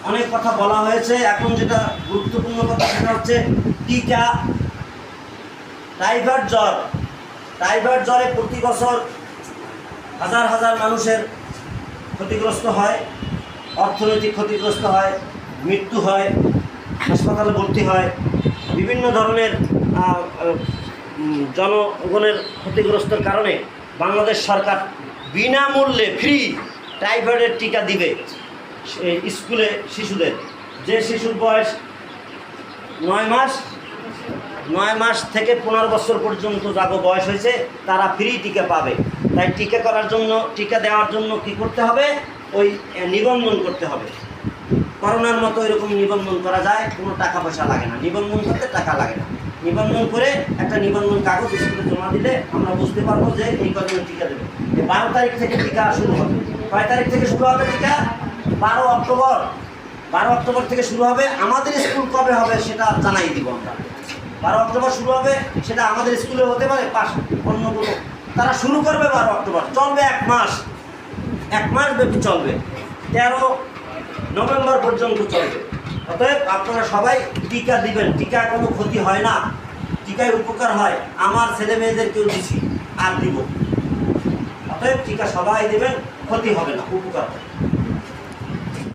অনেক কথা বলা হয়েছে, এখন যেটা গুরুত্বপূর্ণ কথা সেটা হচ্ছে টিকা। টাইফয়েড জ্বরে প্রতি বছর হাজার হাজার মানুষের ক্ষতিগ্রস্ত হয়, অর্থনৈতিক ক্ষতিগ্রস্ত হয়, মৃত্যু হয়, হাসপাতালে ভর্তি হয়, বিভিন্ন ধরনের জনগণের ক্ষতিগ্রস্তর কারণে বাংলাদেশ সরকার বিনামূল্যে ফ্রি টাইফয়েডের টিকা দিবে স্কুলে শিশুদের। যে শিশুর বয়স 9 মাস থেকে 15 বছর পর্যন্ত যাগো বয়স হয়েছে তারা ফ্রি টিকা পাবে। তাই টিকা দেওয়ার জন্য কি করতে হবে? ওই নিবন্ধন করতে হবে। করোনার মতো এরকম নিবন্ধন করা যায়, কোনো টাকা পয়সা লাগে না, নিবন্ধন করতে টাকা লাগে না। নিবন্ধন করে একটা নিবন্ধন কাগজ স্কুলে জমা দিলে আমরা বুঝতে পারবো যে এই কদিনে টিকা দেবে। 12 তারিখ থেকে টিকা শুরু হবে। কয় তারিখ থেকে শুরু হবে টিকা? 12 অক্টোবর থেকে শুরু হবে। আমাদের স্কুল কবে হবে সেটা জানাই দিব আমরা। 12 অক্টোবর শুরু হবে, সেটা আমাদের স্কুলে হতে পারে, অন্য কোনো তারা শুরু করবে 12 অক্টোবর, চলবে 1 মাস ব্যাপী চলবে, 13 নভেম্বর পর্যন্ত চলবে। অতএব আপনারা সবাই টিকা দিবেন। টিকা কোনো ক্ষতি হয় না, টিকায় উপকার হয়। আমার ছেলে মেয়েদেরকেও দিছি আর দিব। অতএব টিকা সবাই দেবেন, ক্ষতি হবে না, উপকার হবে।